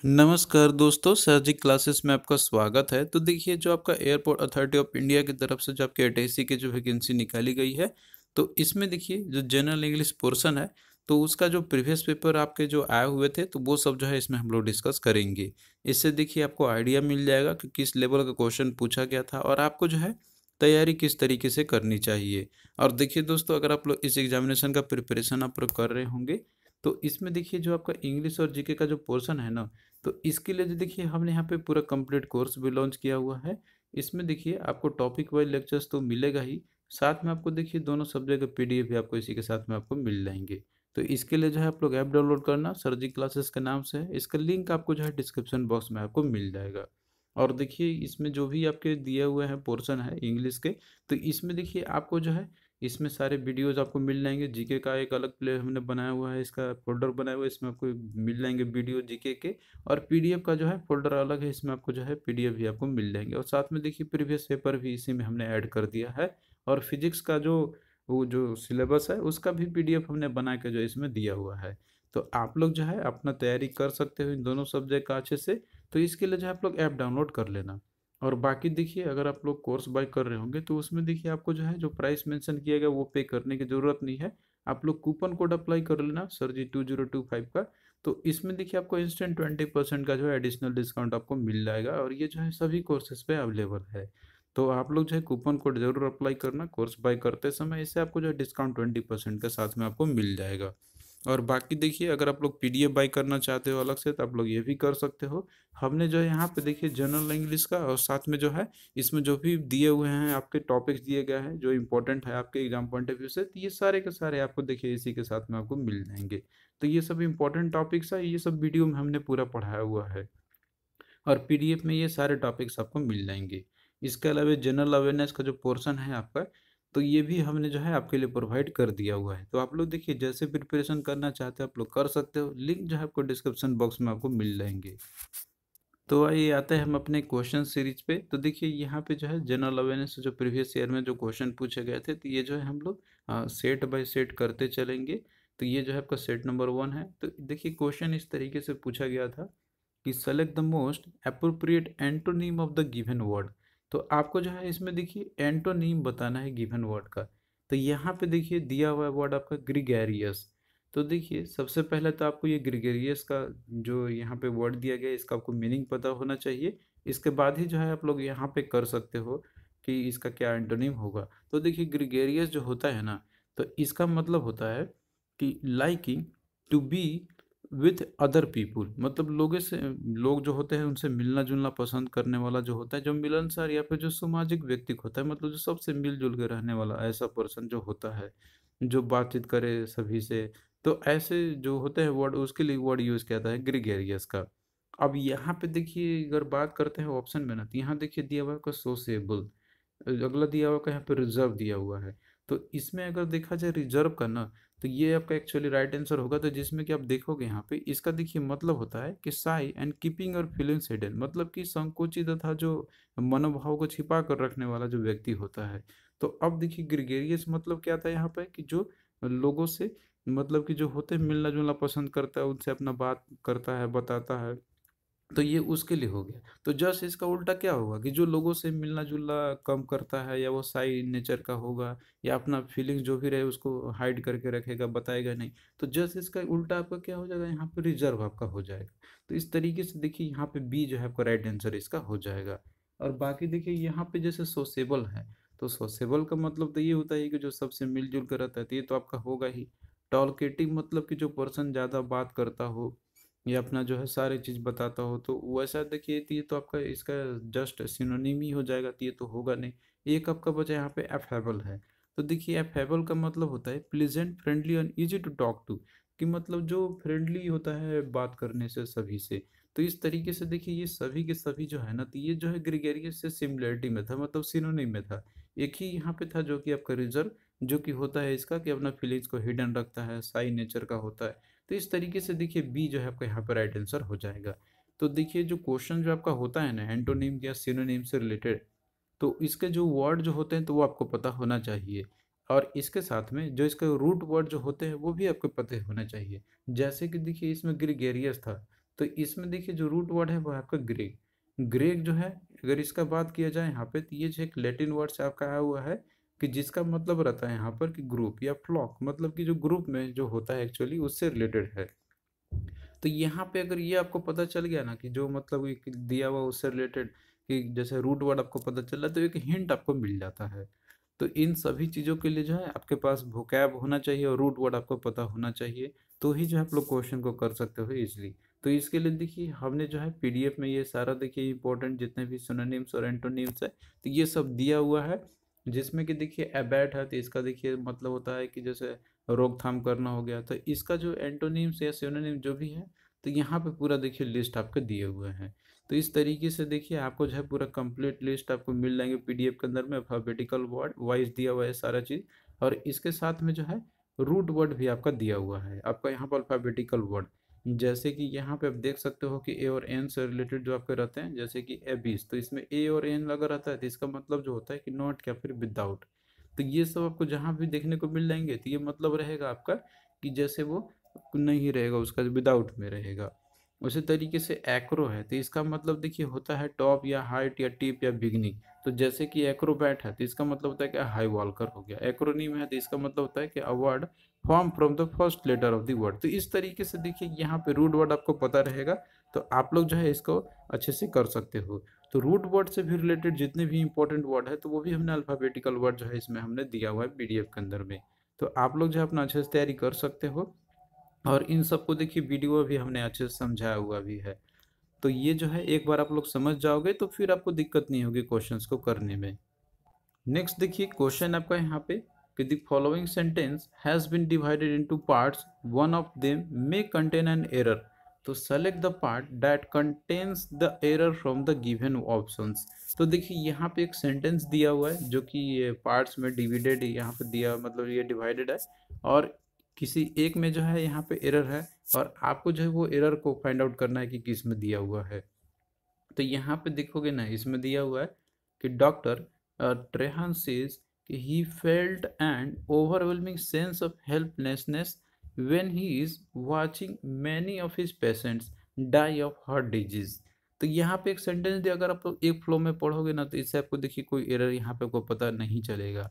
नमस्कार दोस्तों, सर्जिक क्लासेस में आपका स्वागत है। तो देखिए, जो आपका एयरपोर्ट अथॉरिटी ऑफ इंडिया की तरफ से जो आपके एटीसी की जो वैकेंसी निकाली गई है, तो इसमें देखिए जो जनरल इंग्लिश पोर्शन है, तो उसका जो प्रीवियस पेपर आपके जो आए हुए थे, तो वो सब जो है इसमें हम लोग डिस्कस करेंगे। इससे देखिए आपको आइडिया मिल जाएगा कि किस लेवल का क्वेश्चन पूछा गया था और आपको जो है तैयारी किस तरीके से करनी चाहिए। और देखिए दोस्तों, अगर आप लोग इस एग्जामिनेशन का प्रिपरेशन आप लोग कर रहे होंगे, तो इसमें देखिए जो आपका इंग्लिश और जीके का जो पोर्शन है ना, तो इसके लिए जो देखिए हमने यहाँ पे पूरा कंप्लीट कोर्स भी लॉन्च किया हुआ है। इसमें देखिए आपको टॉपिक वाइज लेक्चर्स तो मिलेगा ही, साथ में आपको देखिए दोनों सब्जेक्ट का पीडीएफ भी आपको इसी के साथ में आपको मिल जाएंगे। तो इसके लिए जो है आप लोग ऐप डाउनलोड करना, सर्जी क्लासेस के नाम से है। इसका लिंक आपको जो है डिस्क्रिप्शन बॉक्स में आपको मिल जाएगा। और देखिए इसमें जो भी आपके दिए हुए हैं पोर्शन है इंग्लिश के, तो इसमें देखिए आपको जो है इसमें सारे वीडियोज आपको मिल जाएंगे। जीके का एक अलग प्ले हमने बनाया हुआ है, इसका फोल्डर बनाया हुआ है, इसमें आपको मिल जाएंगे वीडियो जीके के। और पीडीएफ का जो है फोल्डर अलग है, इसमें आपको जो है पीडीएफ भी आपको मिल जाएंगे। और साथ में देखिए प्रीवियस पेपर भी इसी में हमने ऐड कर दिया है। और फिजिक्स का जो वो जो सिलेबस है उसका भी पीडीएफ हमने बना के जो इसमें दिया हुआ है। तो आप लोग जो है अपना तैयारी कर सकते हो इन दोनों सब्जेक्ट का अच्छे से। तो इसके लिए जो है आप लोग ऐप डाउनलोड कर लेना। और बाकी देखिए, अगर आप लोग कोर्स बाय कर रहे होंगे तो उसमें देखिए आपको जो है जो प्राइस मेंशन किया गया वो पे करने की ज़रूरत नहीं है। आप लोग कूपन कोड अप्लाई कर लेना, सर जी 2025 का। तो इसमें देखिए आपको इंस्टेंट 20% का जो है एडिशनल डिस्काउंट आपको मिल जाएगा, और ये जो है सभी कोर्सेज पे अवेलेबल है। तो आप लोग जो है कूपन कोड जरूर अप्लाई करना कोर्स बाय करते समय, इससे आपको जो है डिस्काउंट 20% के साथ में आपको मिल जाएगा। और बाकी देखिए, अगर आप लोग पीडीएफ बाय करना चाहते हो अलग से, तो आप लोग ये भी कर सकते हो। हमने जो है यहाँ पे देखिए जनरल इंग्लिश का, और साथ में जो है इसमें जो भी दिए हुए हैं आपके टॉपिक्स दिए गए हैं जो इंपॉर्टेंट है आपके एग्जाम पॉइंट ऑफ व्यू से, तो ये सारे के सारे आपको देखिए इसी के साथ में आपको मिल जाएंगे। तो ये सब इंपॉर्टेंट टॉपिक्स है, ये सब वीडियो में हमने पूरा पढ़ाया हुआ है। और पीडीएफ में ये सारे टॉपिक्स आपको मिल जाएंगे। इसके अलावा जनरल अवेयरनेस का जो पोर्शन है आपका, तो ये भी हमने जो है आपके लिए प्रोवाइड कर दिया हुआ है। तो आप लोग देखिए जैसे प्रिपरेशन करना चाहते हो आप लोग कर सकते हो, लिंक जो है आपको डिस्क्रिप्शन बॉक्स में आपको मिल जाएंगे। तो आइए आते हैं हम अपने क्वेश्चन सीरीज पे। तो देखिए यहाँ पे जो है जनरल अवेयरनेस जो प्रीवियस ईयर में जो क्वेश्चन पूछे गए थे, तो ये जो है हम लोग सेट बाय सेट करते चलेंगे। तो ये जो है आपका सेट नंबर 1 है। तो देखिए क्वेश्चन इस तरीके से पूछा गया था कि select the most appropriate antonym of the given word. तो आपको जो है इसमें देखिए एंटोनीम बताना है गिवन वर्ड का। तो यहाँ पे देखिए दिया हुआ वर्ड आपका ग्रीगेरियस। तो देखिए सबसे पहले तो आपको ये ग्रीगेरियस का जो यहाँ पे वर्ड दिया गया है इसका आपको मीनिंग पता होना चाहिए। इसके बाद ही जो है आप लोग यहाँ पे कर सकते हो कि इसका क्या एंटोनिम होगा। तो देखिए ग्रीगेरियस जो होता है ना, तो इसका मतलब होता है कि liking to be with other people, मतलब लोगों से, लोग जो होते हैं उनसे मिलना जुलना पसंद करने वाला जो होता है, जो मिलनसार या फिर जो सामाजिक व्यक्ति होता है, मतलब जो सबसे मिलजुल के रहने वाला ऐसा पर्सन जो होता है, जो बातचीत करे सभी से। तो ऐसे जो होते हैं वर्ड, उसके लिए वर्ड यूज किया जाता है ग्रीगेरियस का। अब यहाँ पे देखिए अगर बात करते हैं ऑप्शन में ना, तो यहाँ देखिए दिया हुआ है सोसेबल, अगला दिया हुआ है यहाँ पे रिजर्व दिया हुआ है। तो इसमें अगर देखा जाए रिजर्व करना, तो ये आपका एक्चुअली राइट आंसर होगा। तो जिसमें कि आप देखोगे यहाँ पे इसका देखिए मतलब होता है कि साई एंड कीपिंग और फीलिंग्स हिडन, मतलब कि संकुचित तथा जो मनोभाव को छिपा कर रखने वाला जो व्यक्ति होता है। तो अब देखिए ग्रीगेरियस मतलब क्या था यहाँ पे कि जो लोगों से, मतलब कि जो होते हैं मिलना जुलना पसंद करता है, उनसे अपना बात करता है बताता है, तो ये उसके लिए हो गया। तो जस्ट इसका उल्टा क्या होगा कि जो लोगों से मिलना जुलना कम करता है, या वो साई नेचर का होगा, या अपना फीलिंग्स जो भी रहे उसको हाइड करके रखेगा, बताएगा नहीं। तो जस्ट इसका उल्टा आपका क्या हो जाएगा, यहाँ पे रिजर्व आपका हो जाएगा। तो इस तरीके से देखिए यहाँ पे बी जो है आपका राइट आंसर इसका हो जाएगा। और बाकी देखिए यहाँ पे जैसे सोसेबल है, तो सोसेबल का मतलब तो ये होता है कि जो सबसे मिलजुल कर रहता है, तो ये तो आपका होगा ही। टॉलकेटिव मतलब कि जो पर्सन ज़्यादा बात करता हो या अपना जो है सारी चीज़ बताता हो, तो वैसा देखिए तो ये तो आपका इसका जस्ट सिनोनिम ही हो जाएगा, तो ये तो होगा नहीं। एक आपका बचा यहाँ पे एफेबल है। तो देखिए एफेबल का मतलब होता है pleasant friendly and easy to talk to, कि मतलब जो फ्रेंडली होता है बात करने से सभी से। तो इस तरीके से देखिए ये सभी के सभी जो है ना, तो ये जो है ग्रीगेरियस से सिमिलरिटी में था, मतलब सिनोनिम में था। एक ही यहाँ पे था जो कि आपका रिजर्व, जो कि होता है इसका कि अपना फीलिंग्स को हिडन रखता है, साई नेचर का होता है। तो इस तरीके से देखिए बी जो है आपका यहाँ पर राइट आंसर हो जाएगा। तो देखिए जो क्वेश्चन जो आपका होता है ना एंटोनिम या सिनोनिम से रिलेटेड, तो इसके जो वर्ड जो होते हैं तो वो आपको पता होना चाहिए। और इसके साथ में जो इसके रूट वर्ड जो होते हैं वो भी आपको पता होना चाहिए। जैसे कि देखिए इसमें ग्रीगेरियस था, तो इसमें देखिए जो रूट वर्ड है वो है आपका ग्रेग। ग्रेग जो है, अगर इसका बात किया जाए यहाँ पे, तो ये जो एक लैटिन वर्ड से आपका आया हुआ है कि जिसका मतलब रहता है यहाँ पर कि ग्रुप या फ्लॉक, मतलब कि जो ग्रुप में जो होता है एक्चुअली उससे रिलेटेड है। तो यहाँ पे अगर ये आपको पता चल गया ना कि जो मतलब एक दिया हुआ उससे रिलेटेड, कि जैसे रूट वर्ड आपको पता चला तो एक हिंट आपको मिल जाता है। तो इन सभी चीज़ों के लिए जो है आपके पास वोकैब होना चाहिए और रूट वर्ड आपको पता होना चाहिए, तो ही जो है आप लोग क्वेश्चन को कर सकते हो इजली। तो इसके लिए देखिए हमने जो है पीडीएफ में ये सारा देखिए इंपॉर्टेंट जितने भी सिनोनिम्स और एंटोनिम्स है तो ये सब दिया हुआ है। जिसमें कि देखिए एबैट है तो इसका देखिए मतलब होता है कि जैसे रोकथाम करना हो गया, तो इसका जो एंटोनिम्स या सिनोनिम जो भी है तो यहाँ पे पूरा देखिए लिस्ट आपके दिए हुए हैं। तो इस तरीके से देखिए आपको जो है पूरा कंप्लीट लिस्ट आपको मिल जाएंगे पीडीएफ के अंदर में, अल्फाबेटिकल वर्ड वाइज दिया हुआ है सारा चीज़। और इसके साथ में जो है रूट वर्ड भी आपका दिया हुआ है आपका यहाँ पर अल्फाबेटिकल वर्ड। जैसे कि यहाँ पे आप देख सकते हो कि ए और एन से रिलेटेड जो आपके रहते हैं, जैसे कि एबीस, तो इसमें ए और एन लगा रहता है तो इसका मतलब जो होता है कि नॉट या फिर विदाउट। तो ये सब आपको जहाँ भी देखने को मिल जाएंगे तो ये मतलब रहेगा आपका कि जैसे वो नहीं रहेगा, उसका विदाउट में रहेगा। उसी तरीके से एक्रो है तो इसका मतलब देखिए होता है टॉप या हाइट या टिप या बिगनिंग। तो जैसे कि एक्रोबैट है तो इसका मतलब होता है कि हाई वॉल्कर हो गया। एक्रोनिम है तो इसका मतलब होता है कि a word form from the first letter of the word. तो इस तरीके से देखिए यहाँ पे रूट वर्ड आपको पता रहेगा तो आप लोग जो है इसको अच्छे से कर सकते हो। तो रूट वर्ड से भी रिलेटेड जितने भी इंपॉर्टेंट वर्ड है तो वो भी हमने अल्फाबेटिकल वर्ड जो है इसमें हमने दिया हुआ है पीडीएफ के अंदर में। तो आप लोग जो है अपना अच्छे से तैयारी कर सकते हो। और इन सबको देखिए वीडियो भी हमने अच्छे से समझाया हुआ भी है। तो ये जो है एक बार आप लोग समझ जाओगे तो फिर आपको दिक्कत नहीं होगी क्वेश्चंस को करने में। नेक्स्ट देखिए क्वेश्चन आपका यहाँ पे कि the following sentence has been divided into parts, one of them may contain an error, तो select the part that contains the error from the given options. तो देखिए यहाँ पे एक सेंटेंस दिया हुआ है जो कि ये पार्ट्स में डिवाइडेड यहाँ पे दिया, मतलब ये डिवाइडेड है और किसी एक में जो है यहाँ पे एरर है और आपको जो है वो एरर को फाइंड आउट करना है कि किस में दिया हुआ है। तो यहाँ पे देखोगे ना इसमें दिया हुआ है कि डॉक्टर ट्रेहन सेज कि he felt an overwhelming sense of helplessness when he is watching many of his patients die of heart disease. तो यहाँ पे एक सेंटेंस दिया, अगर आप लोग एक फ्लो में पढ़ोगे ना तो इससे आपको देखिए कोई एरर यहाँ पे आपको पता नहीं चलेगा।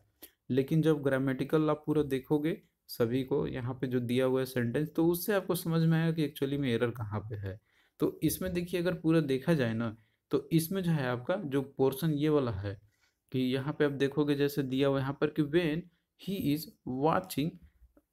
लेकिन जब ग्रामेटिकल आप पूरा देखोगे सभी को यहाँ पे जो दिया हुआ है सेंटेंस, तो उससे आपको समझ में आएगा कि एक्चुअली में एरर कहाँ पे है। तो इसमें देखिए अगर पूरा देखा जाए ना तो इसमें जो है आपका जो पोर्शन ये वाला है कि यहाँ पे आप देखोगे जैसे दिया हुआ है यहाँ पर कि when he is watching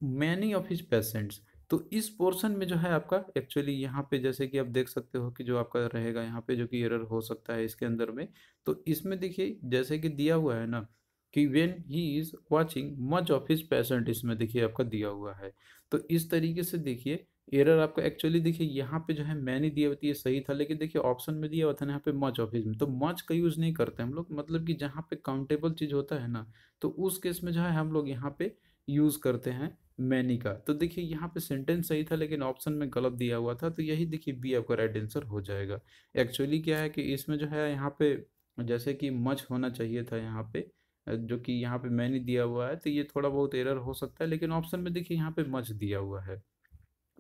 many of his patients. तो इस पोर्शन में जो है आपका एक्चुअली यहाँ पे जैसे कि आप देख सकते हो कि जो आपका रहेगा यहाँ पे जो कि एरर हो सकता है इसके अंदर में। तो इसमें देखिए जैसे कि दिया हुआ है ना कि when he is watching much of his patient, इसमें देखिए आपका दिया हुआ है। तो इस तरीके से देखिए एरर आपका एक्चुअली देखिए यहाँ पे जो है मैंने दिया हुआ था ये सही था, लेकिन देखिए ऑप्शन में दिया हुआ था ना यहाँ पे मच ऑफिस में, तो मच का यूज नहीं करते हम लोग, मतलब कि जहाँ पे काउंटेबल चीज होता है ना तो उस केस में जो है हम लोग यहाँ पे यूज करते हैं मैनी का। तो देखिए यहाँ पे सेंटेंस सही था लेकिन ऑप्शन में गलत दिया हुआ था, तो यही देखिए बी आपका राइट आंसर हो जाएगा। एक्चुअली क्या है कि इसमें जो है यहाँ पे जैसे कि मच होना चाहिए था यहाँ पे, जो कि यहाँ पे मैंने दिया हुआ है तो ये थोड़ा बहुत एरर हो सकता है, लेकिन ऑप्शन में देखिए यहाँ पे मच दिया हुआ है।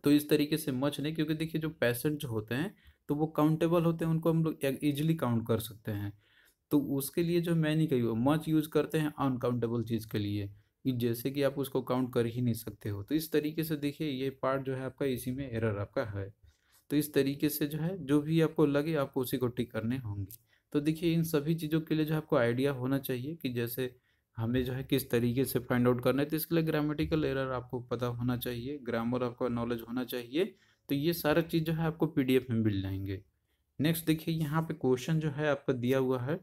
तो इस तरीके से मच नहीं, क्योंकि देखिए जो पेशेंट जो होते हैं तो वो काउंटेबल होते हैं, उनको हम लोग इजिली काउंट कर सकते हैं। तो उसके लिए जो मैं नहीं कही वो मच यूज करते हैं अनकाउंटेबल चीज़ के लिए, कि जैसे कि आप उसको काउंट कर ही नहीं सकते हो। तो इस तरीके से देखिए ये पार्ट जो है आपका इसी में एरर आपका है। तो इस तरीके से जो है जो भी आपको लगे आपको उसी को टिक करने होंगे। तो देखिए इन सभी चीज़ों के लिए जो आपको आइडिया होना चाहिए कि जैसे हमें जो है किस तरीके से फाइंड आउट करना है, तो इसके लिए ग्रामेटिकल एरर आपको पता होना चाहिए, ग्रामर आपका नॉलेज होना चाहिए। तो ये सारा चीज़ जो है आपको पीडीएफ में मिल जाएंगे। नेक्स्ट देखिए यहाँ पे क्वेश्चन जो है आपका दिया हुआ है,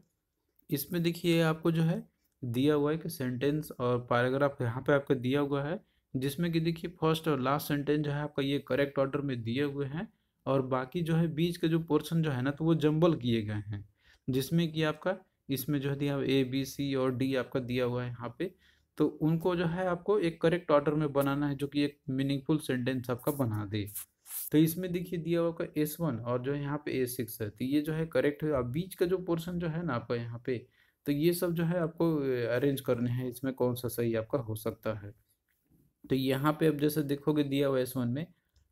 इसमें देखिए आपको जो है दिया हुआ है कि सेंटेंस और पैराग्राफ यहाँ पे आपका दिया हुआ है, जिसमें कि देखिए फर्स्ट और लास्ट सेंटेंस जो है आपका ये करेक्ट ऑर्डर में दिए हुए हैं और बाकी जो है बीच के जो पोर्शन जो है ना तो वो जंबल किए गए हैं, जिसमें कि आपका इसमें जो है दिया ए बी सी और डी आपका दिया हुआ है यहाँ पे। तो उनको जो है आपको एक करेक्ट ऑर्डर में बनाना है जो कि एक मीनिंगफुल सेंटेंस आपका बना दे। तो इसमें देखिए दिया हुआ का S1 और जो है यहाँ पे A6 है, तो ये जो है करेक्ट है। अब बीच का जो पोर्शन जो है ना आपका यहाँ पे, तो ये सब जो है आपको अरेंज करने हैं, इसमें कौन सा सही आपका हो सकता है। तो यहाँ पे अब जैसे देखोगे दिया हुआ S1 में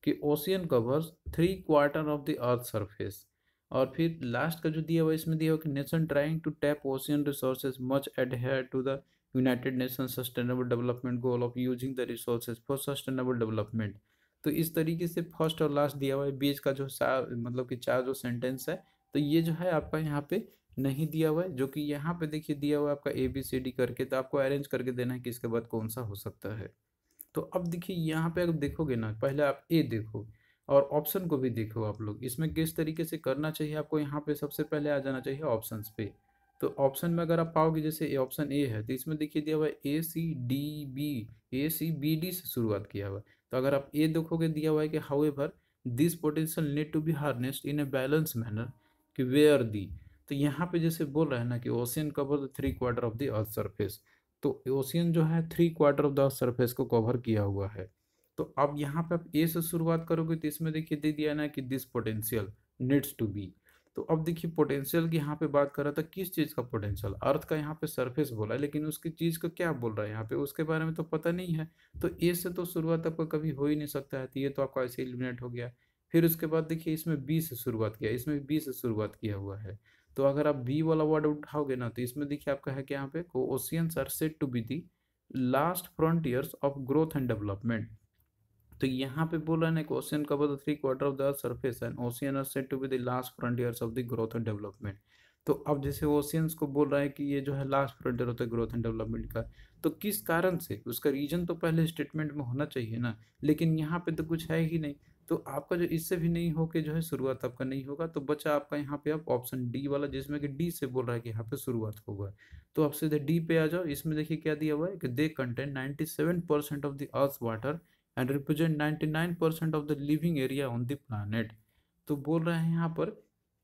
कि ocean covers 3/4 of the earth surface. और फिर लास्ट का जो दिया हुआ इसमें दिया हुआ कि nation trying to tap ocean resources much adhere to the United Nation sustainable development goal of using the resources for sustainable development. तो इस तरीके से फर्स्ट और लास्ट दिया हुआ है, बीच का जो मतलब कि चार जो सेंटेंस है, तो ये जो है आपका यहाँ पे नहीं दिया हुआ है, जो कि यहाँ पे देखिए दिया हुआ है आपका ABCD करके, तो आपको अरेंज करके देना है कि इसके बाद कौन सा हो सकता है। तो अब देखिए यहाँ पे अगर देखोगे ना, पहले आप ए देखो और ऑप्शन को भी देखो आप लोग, इसमें किस तरीके से करना चाहिए आपको। यहाँ पे सबसे पहले आ जाना चाहिए ऑप्शंस पे। तो ऑप्शन में अगर आप पाओगे, जैसे ऑप्शन ए है, तो इसमें देखिए दिया हुआ है ACDB, ACBD से शुरुआत किया हुआ है। तो अगर आप ए देखोगे दिया हुआ है कि however this potential need to be harnessed in a balance manner, कि वेयर दी। तो यहाँ पे जैसे बोल रहा है ना कि ocean cover the 3/4 of the earth surface, तो ओशियन जो है 3/4 ऑफ द सरफेस को कवर किया हुआ है। तो अब यहाँ पे आप ए से शुरुआत करोगे, तो इसमें देखिए दे दिया ना कि this potential needs to be. तो अब देखिए पोटेंशियल की यहाँ पे बात कर रहा था, किस चीज़ का पोटेंशियल, अर्थ का यहाँ पे सरफेस बोला है, लेकिन उसकी चीज़ को क्या बोल रहा है यहाँ पे, उसके बारे में तो पता नहीं है। तो ए से तो शुरुआत आपका कभी हो ही नहीं सकता है, तो ये तो आपका ऐसे एलिमिनेट हो गया। फिर उसके बाद देखिए इसमें बी से शुरुआत किया, इसमें बी से शुरुआत किया हुआ है। तो अगर आप बी वाला वर्ड उठाओगे ना, तो इसमें देखिए आपका है कि यहाँ पे oceans are said to be the last frontiers of growth and development. तो यहाँ पे बोल रहा है ना कि ocean cover the 3/4 of the surface and ocean are said to be the last frontiers of the growth and development. तो अब जैसे ओशियंस को बोल रहा है कि ये जो है लास्ट फ्रंटियर होता है ग्रोथ एंड डेवलपमेंट का, तो किस कारण से, उसका रीजन तो पहले स्टेटमेंट में होना चाहिए ना, लेकिन यहाँ पे तो कुछ है ही नहीं। तो आपका जो इससे भी नहीं हो के जो है शुरुआत आपका नहीं होगा, तो बचा आपका यहाँ पे आप ऑप्शन डी वाला, जिसमें कि डी से बोल रहा है कि यहाँ पे शुरुआत होगा। तो आप सीधे डी पे आ जाओ। इसमें देखिए क्या दिया हुआ है कि they contain 97% of the earth water and represent 99% of the living area on the planet. तो बोल रहे हैं यहाँ पर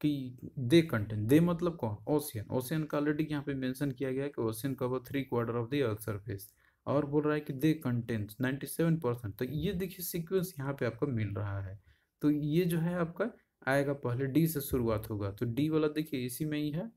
कि दे कंटेन, दे मतलब कौन, ओशियन। ओशियन का ऑलरेडी यहाँ पे मेंशन किया गया है कि ocean cover 3/4 of the earth surface, और बोल रहा है कि दे कंटेन्स 97%। तो ये देखिए सीक्वेंस यहाँ पे आपको मिल रहा है। तो ये जो है आपका आएगा, पहले डी से शुरुआत होगा, तो डी वाला देखिए इसी में ही है।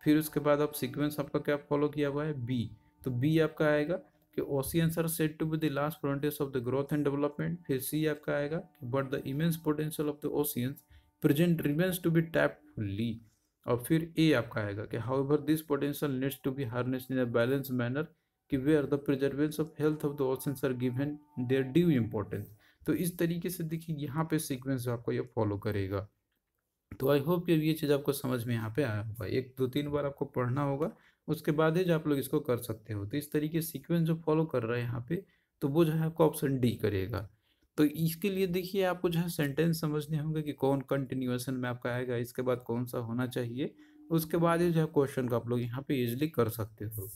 फिर उसके बाद आप सीक्वेंस आपका क्या फॉलो किया हुआ है, बी। तो बी आपका आएगा कि oceans are said to be the last frontiers of the growth and development. फिर सी आपका आएगा कि but the immense potential of the oceans present remains to be tapped fully. और फिर ए आपका आएगा कि however this potential needs to be harnessed in a balance manner, कि where the preservance of health of the oceans are given their due importance. तो इस तरीके से देखिए यहाँ पे सीक्वेंस आपको ये फॉलो करेगा। तो आई होप कि ये चीज़ आपको समझ में यहाँ पे आया होगा। एक दो तीन बार आपको पढ़ना होगा, उसके बाद ही जो आप लोग इसको कर सकते हो। तो इस तरीके सीक्वेंस जो फॉलो कर रहा है यहाँ पे, तो वो जो है आपको ऑप्शन डी करेगा। तो इसके लिए देखिए आपको जो है सेंटेंस समझने होंगे कि कौन कंटिन्यूएशन में आपका आएगा, इसके बाद कौन सा होना चाहिए, उसके बाद ही जो है क्वेश्चन का आप लोग यहाँ पे इजिली कर सकते हो।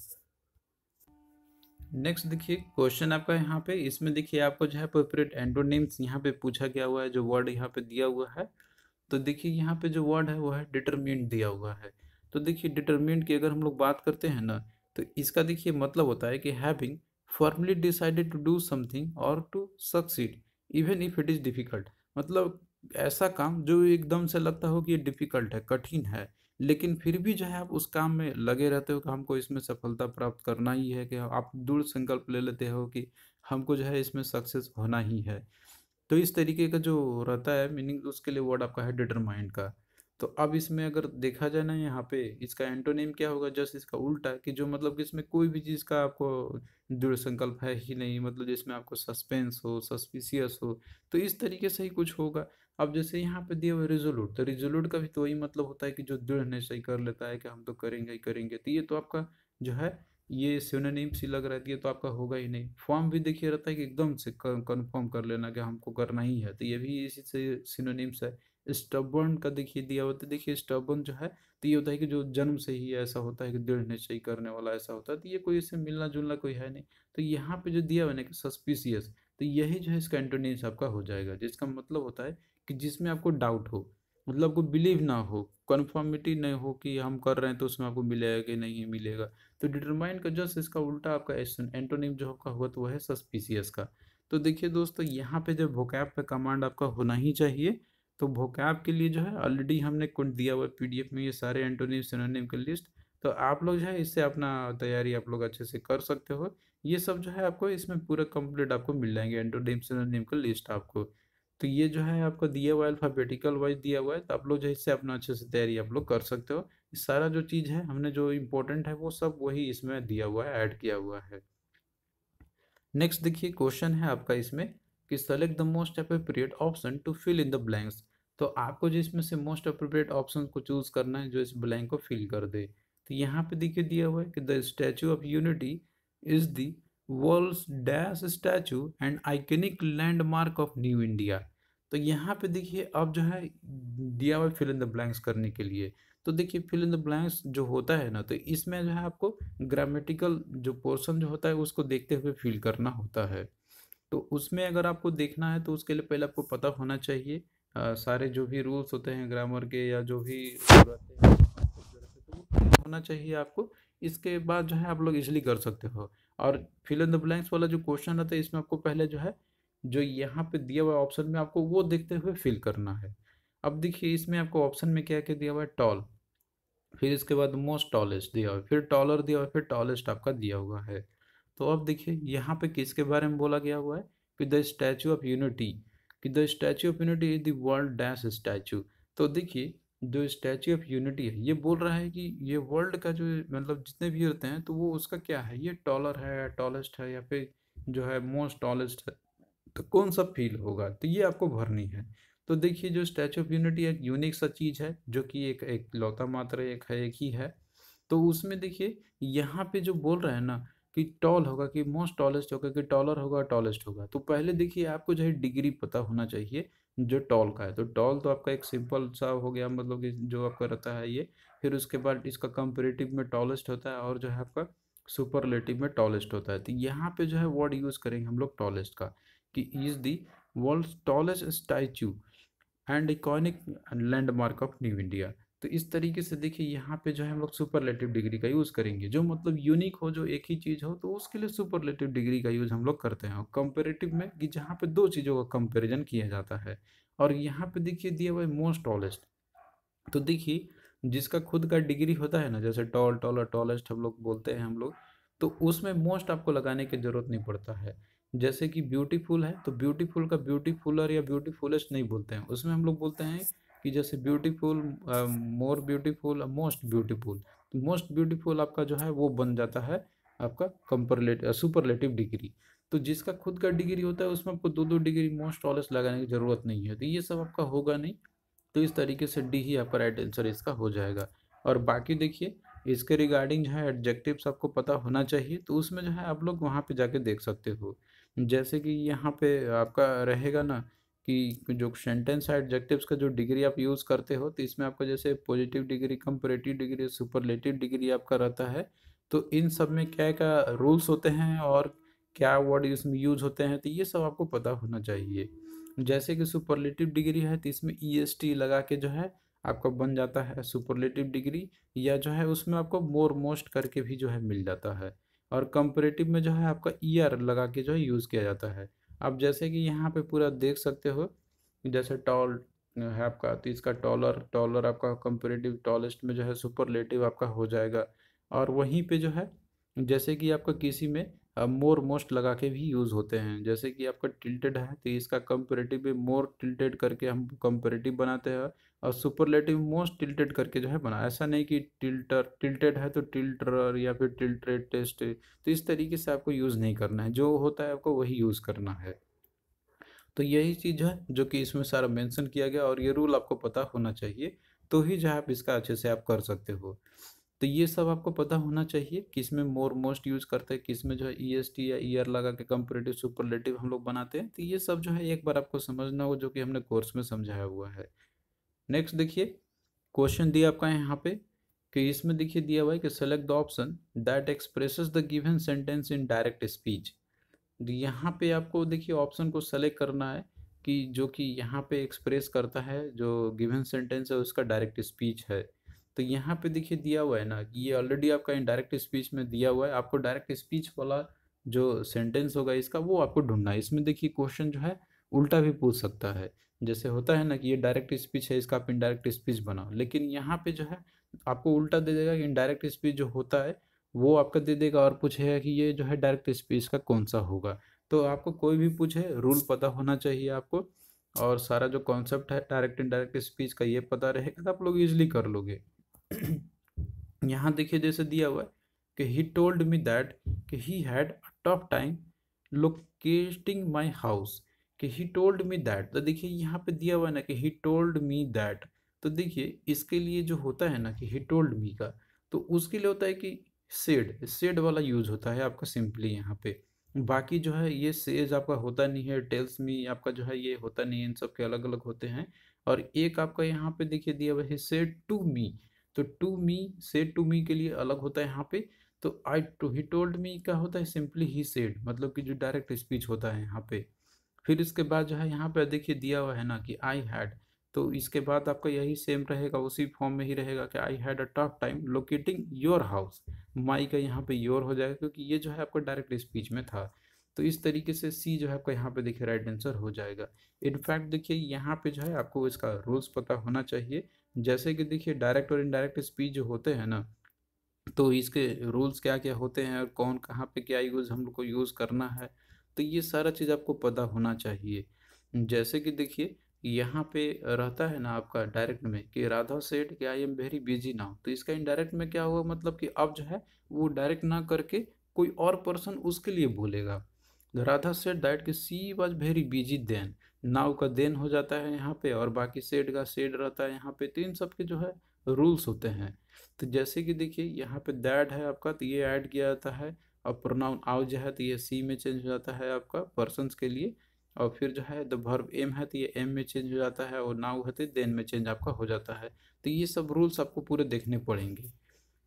नेक्स्ट देखिए क्वेश्चन आपका यहाँ पे, इसमें देखिए आपको जो है अप्रोप्रिएट एंटोनिम्स यहाँ पे पूछा गया हुआ है, जो वर्ड यहाँ पे दिया हुआ है। तो देखिए यहाँ पे जो वर्ड है वो है डिटरमिनेंट दिया हुआ है। तो देखिए डिटरमिनेंट की अगर हम लोग बात करते हैं ना, तो इसका देखिए मतलब होता है कि having firmly decided to do something और to succeed even if it is difficult. मतलब ऐसा काम जो एकदम से लगता हो कि ये डिफिकल्ट है, कठिन है, लेकिन फिर भी जो है आप उस काम में लगे रहते हो कि हमको इसमें सफलता प्राप्त करना ही है, कि आप दृढ़ संकल्प ले लेते हो कि हमको जो है इसमें सक्सेस होना ही है। तो इस तरीके का जो रहता है मीनिंग, उसके लिए वर्ड आपका है डिटरमाइंड का। तो अब इसमें अगर देखा जाए ना, यहाँ पे इसका एंटोनिम क्या होगा, जस्ट इसका उल्टा, कि जो मतलब कि इसमें कोई भी चीज़ का आपको दृढ़ संकल्प है ही नहीं, मतलब जिसमें आपको सस्पेंस हो, सस्पिशियस हो, तो इस तरीके से ही कुछ होगा। अब जैसे यहाँ पे दिया हुआ रिजोल्यूट, तो रिजोल्यूट का भी तो वही मतलब होता है कि जो दृढ़ निश्चय कर लेता है कि हम तो करेंगे ही करेंगे। तो ये तो आपका जो है ये सिनोनिम सी लग रहा है, ये तो आपका होगा ही नहीं। फॉर्म भी देखिए रहता है कि एकदम से कंफर्म कर लेना कि हमको करना ही है, तो ये भी इसी से सिनोनिम्स है। स्टबर्न का देखिए दिया होता है, देखिए स्टबर्न जो है, तो ये होता है कि जो जन्म से ही ऐसा होता है कि दृढ़ निश्चय करने वाला ऐसा होता है, तो ये कोई इससे मिलना जुलना कोई है नहीं। तो यहाँ पे जो दिया हुआ है ना कि सस्पिशियस, तो यही जो है इसका एंटोनिम्स आपका हो जाएगा, जिसका मतलब होता है कि जिसमें आपको डाउट हो, मतलब को बिलीव ना हो, कन्फर्मिटी नहीं हो कि हम कर रहे हैं तो उसमें आपको मिलेगा कि नहीं मिलेगा। तो डिटरमाइन का जस्ट इसका उल्टा आपका एंटोनिम जो आपका हुआ, तो वह है सस्पिशियस का। तो देखिए दोस्तों, यहाँ पे जो वोकैब का कमांड आपका होना ही चाहिए। तो वोकैब के लिए जो है ऑलरेडी हमने कुछ दिया हुआ है पीडीएफ में, ये सारे एंटोनिम सिनोनिम की लिस्ट। तो आप लोग जो है इससे अपना तैयारी आप लोग अच्छे से कर सकते हो। ये सब जो है आपको इसमें पूरा कंप्लीट आपको मिल जाएंगे, एंटोनिम सिनोनिम की लिस्ट आपको। तो ये जो है आपको दिया हुआ है, अल्फाबेटिकल वाइज दिया हुआ है, तो आप लोग जो है इससे अपना अच्छे से तैयारी आप लोग कर सकते हो। ये सारा जो चीज़ है हमने जो इम्पोर्टेंट है वो सब वही इसमें दिया हुआ है, ऐड किया हुआ है। नेक्स्ट देखिए क्वेश्चन है आपका इसमें कि select the most appropriate option to fill in the blanks. तो आपको जो इसमें से मोस्ट अप्रोप्रिएट ऑप्शन को चूज करना है जो इस ब्लैंक को फिल कर दे। तो यहाँ पे देखिए दिया हुआ है कि the Statue of Unity is the world's dash statue and iconic landmark of new India. तो यहाँ पे देखिए अब जो है दिया हुआ है फिल इन द ब्लैंक्स करने के लिए। तो देखिए फिल इन द ब्लैंक्स जो होता है ना, तो इसमें जो है आपको ग्रामेटिकल जो पोर्शन जो होता है उसको देखते हुए फिल करना होता है। तो उसमें अगर आपको देखना है तो उसके लिए पहले आपको पता होना चाहिए सारे जो भी रूल्स होते हैं ग्रामर के या जो भी रहते हैं तो वो clear होना चाहिए आपको। इसके बाद जो है आप लोग इजिली कर सकते हो। और फिल इन द ब्लैंक्स वाला जो क्वेश्चन रहता है इसमें आपको पहले जो है जो यहाँ पे दिया हुआ ऑप्शन में आपको वो देखते हुए फिल करना है। अब देखिए इसमें आपको ऑप्शन में क्या क्या दिया हुआ है, टॉल, फिर इसके बाद मोस्ट टॉलेस्ट दिया हुआ है, फिर टॉलर दिया हुआ है, फिर टॉलेस्ट आपका दिया हुआ है। तो अब देखिए यहाँ पे किसके बारे में बोला गया हुआ है कि द स्टैचू ऑफ यूनिटी, कि the Statue of Unity is the world dash statue. तो देखिए जो स्टैचू ऑफ यूनिटी है ये बोल रहा है कि ये वर्ल्ड का जो मतलब जितने भी होते हैं तो वो उसका क्या है, ये टॉलर है या टॉलेस्ट है या फिर जो है मोस्ट टॉलेस्ट है, तो कौन सा फील होगा, तो ये आपको भरनी है। तो देखिए जो स्टैचू ऑफ यूनिटी एक यूनिक सा चीज़ है जो कि एक लौता मात्र एक है, एक ही है। तो उसमें देखिए यहाँ पे जो बोल रहा है ना कि टॉल होगा कि मोस्ट टॉलेस्ट होगा कि टॉलर होगा टॉलेस्ट होगा, तो पहले देखिए आपको जो है डिग्री पता होना चाहिए जो टॉल का है। तो टॉल तो आपका एक सिंपल सा हो गया, मतलब कि जो आपका रहता है ये। फिर उसके बाद इसका कंपेरेटिव में टॉलेस्ट होता है और जो है आपका सुपरलेटिव में टॉलेस्ट होता है। तो यहाँ पे जो है वर्ड यूज़ करेंगे हम लोग टॉलेस्ट का कि is the world tallest statue and iconic landmark of new India. तो इस तरीके से देखिए यहाँ पे जो है हम लोग सुपरलेटिव डिग्री का यूज़ करेंगे, जो मतलब यूनिक हो, जो एक ही चीज़ हो, तो उसके लिए सुपरलेटिव डिग्री का यूज़ हम लोग करते हैं। और कंपेरेटिव में कि जहाँ पे दो चीज़ों का कंपेरिजन किया जाता है। और यहाँ पे देखिए दिया हुआ है मोस्ट टॉलेस्ट। तो देखिए जिसका खुद का डिग्री होता है ना, जैसे टॉल, टॉलर, टॉलेस्ट हम लोग बोलते हैं हम लोग, तो उसमें मोस्ट आपको लगाने की जरूरत नहीं पड़ता है। जैसे कि ब्यूटीफुल है तो ब्यूटीफुल का ब्यूटीफुलर या ब्यूटीफुलेस्ट नहीं बोलते हैं, उसमें हम लोग बोलते हैं कि जैसे beautiful, more beautiful, most beautiful. तो मोस्ट ब्यूटीफुल आपका जो है वो बन जाता है आपका कंपरलेटिव सुपरलेटिव डिग्री। तो जिसका खुद का डिग्री होता है उसमें आपको दो दो डिग्री मोस्ट टॉलेस्ट लगाने की जरूरत नहीं है, तो ये सब आपका होगा नहीं। तो इस तरीके से डी ही आपका राइट आंसर इसका हो जाएगा। और बाकी देखिए इसके रिगार्डिंग जो है एडजेक्टिव्स आपको पता होना चाहिए, तो उसमें जो है आप लोग वहाँ पे जाके देख सकते हो। जैसे कि यहाँ पे आपका रहेगा ना कि जो सेंटेंस है एडजेक्टिव्स का जो डिग्री आप यूज़ करते हो, तो इसमें आपका जैसे positive degree, comparative degree, superlative degree आपका रहता है। तो इन सब में क्या क्या रूल्स होते हैं और क्या वर्ड इसमें यूज होते हैं, तो ये सब आपको पता होना चाहिए। जैसे कि सुपरलेटिव डिग्री है तो इसमें ईएसटी लगा के जो है आपका बन जाता है सुपरलेटिव डिग्री, या जो है उसमें आपको मोर मोस्ट करके भी जो है मिल जाता है। और कंपैरेटिव में जो है आपका ईआर लगा के जो है यूज़ किया जाता है। आप जैसे कि यहाँ पे पूरा देख सकते हो, जैसे टॉल है आपका, तो इसका टॉलर, टॉलर आपका कंपैरेटिव टॉलेस्ट में जो है सुपरलेटिव आपका हो जाएगा। और वहीं पे जो है जैसे कि आपका किसी में मोर मोस्ट लगा के भी यूज़ होते हैं, जैसे कि आपका टिल्टेड है तो इसका कंपेरेटिव में मोर टिल्टेड करके हम कंपेरेटिव बनाते हैं। और सुपरलेटिव मोस्ट टिल्टेड करके जो है बना, ऐसा नहीं कि टिल्टर टिल्टेड है तो टिल्टर या फिर टिल्टेड टेस्ट, तो इस तरीके से आपको यूज़ नहीं करना है, जो होता है आपको वही यूज़ करना है। तो यही चीज़ है जो कि इसमें सारा मेंशन किया गया और ये रूल आपको पता होना चाहिए, तो ही जो है आप इसका अच्छे से आप कर सकते हो। तो ये सब आपको पता होना चाहिए किस में मोर मोस्ट यूज़ करते हैं, किस में जो है ईएसटी या ईआर लगा के कंपैरेटिव सुपरलेटिव हम लोग बनाते हैं। तो ये सब जो है एक बार आपको समझना हो, जो कि हमने कोर्स में समझाया हुआ है। नेक्स्ट देखिए क्वेश्चन दिया आपका है यहाँ पे कि इसमें देखिए दिया हुआ है कि select the option that expresses the given sentence in direct speech. यहाँ पे आपको देखिए ऑप्शन को सेलेक्ट करना है कि जो कि यहाँ पे एक्सप्रेस करता है जो गिवन सेंटेंस है उसका डायरेक्ट स्पीच है। तो यहाँ पे देखिए दिया हुआ है ना कि ये ऑलरेडी आपका इनडायरेक्ट स्पीच में दिया हुआ है, आपको डायरेक्ट स्पीच वाला जो सेंटेंस होगा इसका वो आपको ढूंढना है। इसमें देखिए क्वेश्चन जो है उल्टा भी पूछ सकता है, जैसे होता है ना कि ये डायरेक्ट स्पीच है इसका आप इनडायरेक्ट स्पीच बनाओ, लेकिन यहाँ पे जो है आपको उल्टा दे देगा कि इनडायरेक्ट स्पीच जो होता है वो आपका दे देगा और पूछेगा कि ये जो है डायरेक्ट स्पीच का कौन सा होगा। तो आपको कोई भी पूछे रूल पता होना चाहिए आपको और सारा जो कॉन्सेप्ट है डायरेक्ट इनडायरेक्ट स्पीच का ये पता रहेगा तो आप लोग इजिली कर लोगे। यहाँ देखिए जैसे दिया हुआ है कि ही टोल्ड मी दैट कि he had a tough time locating my house, कि ही टोल्ड मी दैट। तो देखिए यहाँ पे दिया हुआ है ना कि ही टोल्ड मी दैट, तो देखिए इसके लिए जो होता है ना कि ही टोल्ड मी का, तो उसके लिए होता है कि सेड, सेड वाला यूज होता है आपका सिंपली यहाँ पे। बाकी जो है ये सेज आपका होता नहीं है, टेल्स मी आपका जो है ये होता नहीं है, इन सब के अलग अलग होते हैं। और एक आपका यहाँ पे देखिए दिया हुआ है सेड टू मी, तो to me, said to me के लिए अलग होता है यहाँ पे। तो आई टू ही टोल्ड मी का होता है सिंपली ही सेड, मतलब कि जो डायरेक्ट स्पीच होता है यहाँ पे। फिर इसके बाद जो है यहाँ पे देखिए दिया हुआ है ना कि आई हैड, तो इसके बाद आपका यही सेम रहेगा, उसी फॉर्म में ही रहेगा कि I had a tough time locating your house. My का यहाँ पे योर हो जाएगा क्योंकि ये जो है आपका डायरेक्ट स्पीच में था। तो इस तरीके से सी जो है आपका यहाँ पे देखिए राइट आंसर हो जाएगा। इनफैक्ट देखिए यहाँ पे जो है आपको इसका रूल्स पता होना चाहिए। जैसे कि देखिए डायरेक्ट और इनडायरेक्ट स्पीच जो होते हैं ना, तो इसके रूल्स क्या क्या होते हैं और कौन कहाँ पे क्या यूज़ हम लोग को यूज़ करना है, तो ये सारा चीज़ आपको पता होना चाहिए। जैसे कि देखिए यहाँ पे रहता है ना आपका डायरेक्ट में कि राधा सेड कि I am very busy now, तो इसका इनडायरेक्ट में क्या हुआ, मतलब कि अब जो है वो डायरेक्ट ना करके कोई और पर्सन उसके लिए बोलेगा। राधा सेड दैट कि she was very busy then, now का देन हो जाता है यहाँ पे, और बाकी सेड का सेड रहता है यहाँ पे। तो इन सब के जो है रूल्स होते हैं। तो जैसे कि देखिए यहाँ पे दैट है आपका, तो ये ऐड किया जाता है। और प्रोनाउन आउ जो है तो ये सी में चेंज हो जाता है आपका पर्सन्स के लिए। और फिर जो है द वर्ब एम है तो ये एम में चेंज हो जाता है, और नाउ है तो देन में चेंज आपका हो जाता है। तो ये सब रूल्स आपको पूरे देखने पड़ेंगे।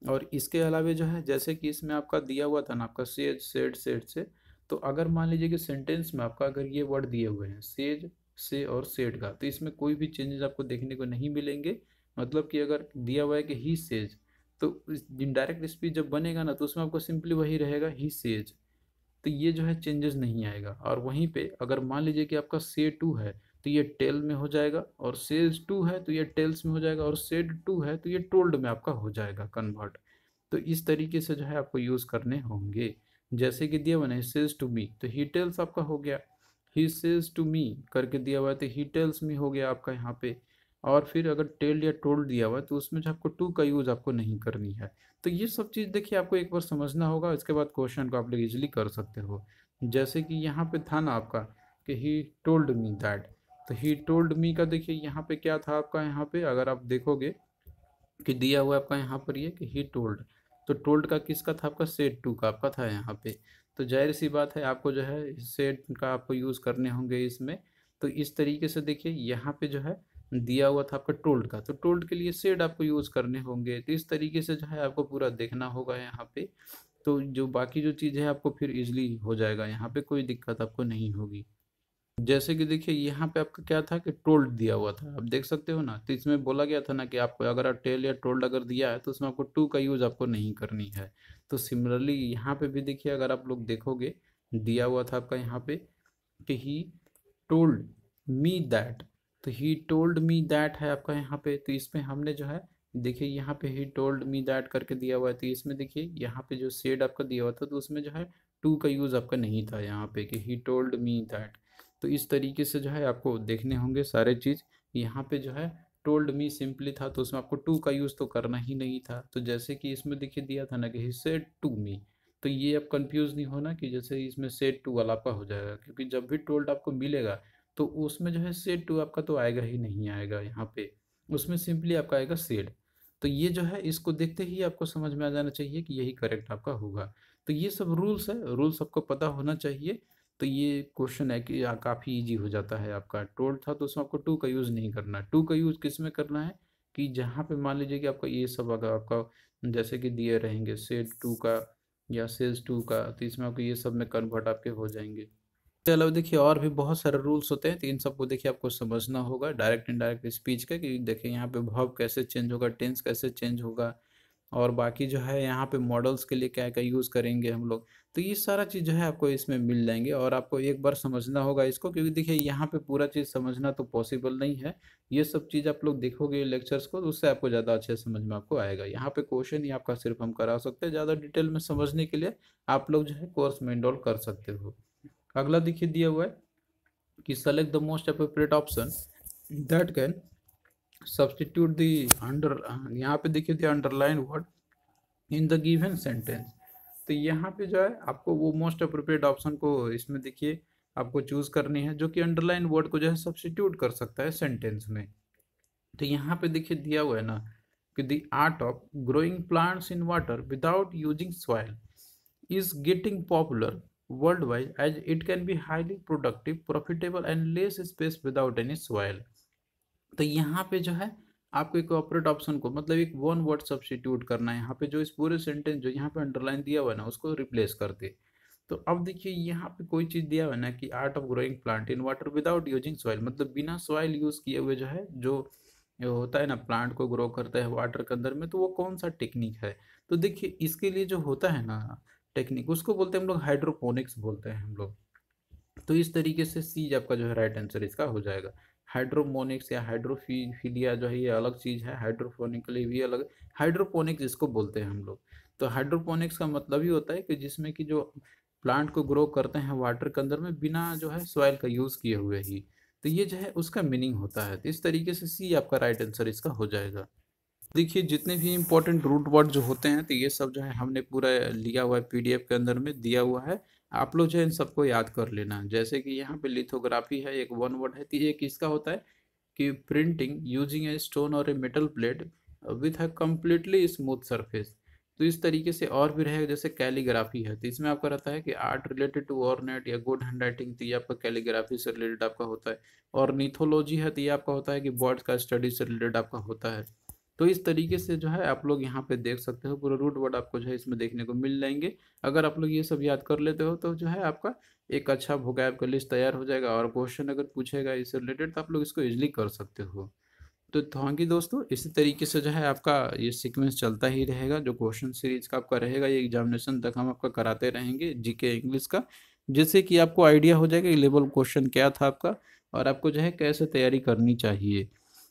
और इसके अलावा जो है जैसे कि इसमें आपका दिया हुआ था ना आपका सेज सेड सेड से, तो अगर मान लीजिए कि सेंटेंस में आपका अगर ये वर्ड दिए हुए हैं सेज से और सेड का, तो इसमें कोई भी चेंजेस आपको देखने को नहीं मिलेंगे। मतलब कि अगर दिया हुआ है कि ही सेज, तो इनडायरेक्ट स्पीच जब बनेगा ना तो उसमें आपको सिंपली वही रहेगा ही सेज, तो ये जो है चेंजेस नहीं आएगा। और वहीं पे अगर मान लीजिए कि आपका से टू है तो ये टेल में हो जाएगा, और सेज टू है तो ये टेल्स में हो जाएगा, और सेड टू है तो ये टोल्ड में आपका हो जाएगा कन्वर्ट। तो इस तरीके से जो है आपको यूज़ करने होंगे। जैसे कि दिया हुआ ना सेज टू मी, तो ही टेल्स आपका हो गया, ही सेज टू मी करके दिया हुआ है तो ही टेल्स मी हो गया आपका यहाँ पे। और फिर अगर टेल या टोल्ड दिया हुआ है तो उसमें जो आपको टू का यूज़ आपको नहीं करनी है। तो ये सब चीज़ देखिए आपको एक बार समझना होगा, इसके बाद क्वेश्चन को आप लोग इजिली कर सकते हो। जैसे कि यहाँ पे था ना आपका कि ही टोल्ड मी दैट, तो ही टोल्ड मी का देखिए यहाँ पे क्या था आपका, यहाँ पे अगर आप देखोगे कि दिया हुआ है आपका यहाँ पर ये कि ही टोल्ड, तो टोल्ड का किसका था आपका सेड टू का आपका था यहाँ पे। तो जाहिर सी बात है आपको जो है सेड का आपको यूज़ करने होंगे इसमें। तो इस तरीके से देखिए यहाँ पे जो है दिया हुआ था आपका टोल्ड का, तो टोल्ड के लिए सेड आपको यूज़ करने होंगे। तो इस तरीके से जो है आपको पूरा देखना होगा यहाँ पे। तो जो बाकी जो चीज़ है आपको फिर इजली हो जाएगा, यहाँ पे कोई दिक्कत आपको नहीं होगी। जैसे कि देखिए यहाँ पे आपका क्या था कि टोल्ड दिया हुआ था, आप देख सकते हो ना, तो इसमें बोला गया था ना कि आपको अगर टेल या टोल्ड अगर दिया है तो उसमें आपको टू का यूज आपको नहीं करनी है। तो सिमिलरली यहाँ पे भी देखिए अगर आप लोग देखोगे दिया हुआ था आपका यहाँ पे कि ही टोल्ड मी दैट, तो ही टोल्ड मी दैट है आपका यहाँ पे। तो इसमें हमने जो है देखिए यहाँ पे ही टोल्ड मी दैट करके दिया हुआ है, तो इसमें देखिए यहाँ पे जो सेड आपका दिया हुआ था तो उसमें जो है टू का यूज़ आपका नहीं था यहाँ पे कि ही टोल्ड मी दैट। तो इस तरीके से जो है आपको देखने होंगे सारे चीज़। यहाँ पे जो है टोल्ड मी सिंपली था तो उसमें आपको टू का यूज़ तो करना ही नहीं था। तो जैसे कि इसमें देखिए दिया था ना कि ही सेड टू मी, तो ये आप कंफ्यूज नहीं होना कि जैसे इसमें सेड टू वाला आपका हो जाएगा, क्योंकि जब भी टोल्ड आपको मिलेगा तो उसमें जो है सेड टू आपका तो आएगा ही नहीं आएगा यहाँ पे, उसमें सिंपली आपका आएगा सेड। तो ये जो है इसको देखते ही आपको समझ में आ जाना चाहिए कि यही करेक्ट आपका होगा। तो ये सब रूल्स है, रूल्स आपको पता होना चाहिए। तो ये क्वेश्चन है कि काफ़ी इजी हो जाता है आपका। टोल्ड था तो उसमें आपको टू का यूज़ नहीं करना है। टू का यूज़ किस में करना है कि जहाँ पे मान लीजिए कि आपका ये सब अगर आपका जैसे कि दिए रहेंगे सेड टू का या सेल्स टू का, तो इसमें आपको ये सब में कन्वर्ट आपके हो जाएंगे। इसके अलावा देखिए और भी बहुत सारे रूल्स होते हैं, तो इन सबको देखिए आपको समझना होगा डायरेक्ट इनडायरेक्ट स्पीच का, कि देखिए यहाँ पे वर्ब कैसे चेंज होगा, टेंस कैसे चेंज होगा, और बाकी जो है यहाँ पे मॉडल्स के लिए क्या क्या यूज़ करेंगे हम लोग। तो ये सारा चीज़ जो है आपको इसमें मिल जाएंगे, और आपको एक बार समझना होगा इसको, क्योंकि देखिए यहाँ पे पूरा चीज़ समझना तो पॉसिबल नहीं है। ये सब चीज़ आप लोग देखोगे लेक्चर्स को तो उससे आपको ज़्यादा अच्छे समझ में आपको आएगा। यहाँ पे क्वेश्चन ही आपका सिर्फ हम करा सकते हैं, ज़्यादा डिटेल में समझने के लिए आप लोग जो है कोर्स में इनरोल कर सकते हो। अगला देखिए दिया हुआ है कि select the most appropriate option that can substitute the under, यहाँ पे देखिए the underline word in the given sentence. तो यहाँ पे जो है आपको वो मोस्ट अप्रोप्रिएट ऑप्शन को इसमें देखिए आपको चूज करनी है, जो कि अंडरलाइन वर्ड को जो है सब्सटीट्यूट कर सकता है सेंटेंस में। तो यहाँ पे देखिए दिया हुआ है ना कि the art of growing plants in water without using soil is getting popular worldwide as it can be highly productive, profitable and less space without any soil। तो यहाँ पे जो है आपको एक ऑपरेट ऑप्शन को मतलब एक वन वर्ड सब्स्टिट्यूट करना है, यहाँ पे जो इस पूरे सेंटेंस जो यहाँ पे अंडरलाइन दिया हुआ है ना उसको रिप्लेस कर दे। तो अब देखिए यहाँ पे कोई चीज़ दिया हुआ है ना कि art of growing plant in water without using soil, मतलब बिना सॉइल यूज किए हुए जो है जो होता है ना प्लांट को ग्रो करता है वाटर के अंदर में, तो वो कौन सा टेक्निक है। तो देखिए इसके लिए जो होता है ना टेक्निक उसको बोलते हैं हम लोग हाइड्रोपोनिक्स बोलते हैं हम लोग। तो इस तरीके से सी आपका जो है राइट आंसर इसका हो जाएगा। हाइड्रोपोनिक्स या हाइड्रोफिलिया जो है ये अलग चीज़ है, हाइड्रोपोनिक के लिए भी अलग। हाइड्रोपोनिक्स इसको बोलते हैं हम लोग। तो हाइड्रोपोनिक्स का मतलब ही होता है कि जिसमें कि जो प्लांट को ग्रो करते हैं वाटर के अंदर में बिना जो है सॉइल का यूज़ किए हुए ही। तो ये जो है उसका मीनिंग होता है। तो इस तरीके से सी आपका राइट आंसर इसका हो जाएगा। देखिए जितने भी इंपॉर्टेंट रूट वर्ड जो होते हैं तो ये सब जो है हमने पूरा लिया हुआ है पीडीएफ के अंदर में दिया हुआ है। आप लोग जो है इन सबको याद कर लेना। जैसे कि यहाँ पे लिथोग्राफी है एक वन वर्ड है, तो एक इसका होता है कि प्रिंटिंग यूजिंग ए स्टोन और a metal plate with a completely smooth surface. तो इस तरीके से और भी रहेगा। जैसे कैलीग्राफी है तो इसमें आपका रहता है कि आर्ट रिलेटेड टू ऑर्नेट या गुड हैंड राइटिंग, तो ये आपका कैलीग्राफी से रिलेटेड आपका होता है। और निथोलॉजी है तो ये आपका होता है कि बर्ड्स का स्टडी से रिलेटेड आपका होता है। तो इस तरीके से जो है आप लोग यहाँ पे देख सकते हो पूरा रूट वर्ड आपको जो है इसमें देखने को मिल जाएंगे। अगर आप लोग ये सब याद कर लेते हो तो जो है आपका एक अच्छा वोकैब का लिस्ट तैयार हो जाएगा। और क्वेश्चन अगर पूछेगा इससे रिलेटेड तो आप लोग इसको इजीली कर सकते हो। तो हाँ कि दोस्तों इसी तरीके से जो है आपका ये सीक्वेंस चलता ही रहेगा। जो क्वेश्चन सीरीज का आपका रहेगा ये एग्जामिनेशन तक हम आपका कराते रहेंगे जीके इंग्लिश का, जिससे कि आपको आइडिया हो जाएगा कि लेवल क्वेश्चन क्या था आपका और आपको जो है कैसे तैयारी करनी चाहिए।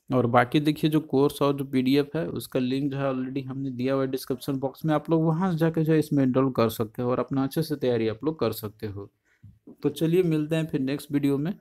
और बाकी देखिए जो कोर्स और जो पीडीएफ है उसका लिंक जो है ऑलरेडी हमने दिया हुआ है डिस्क्रिप्शन बॉक्स में, आप लोग वहां से जाकर जो है इसमें एनरोल कर सकते हो और अपना अच्छे से तैयारी आप लोग कर सकते हो। तो चलिए मिलते हैं फिर नेक्स्ट वीडियो में।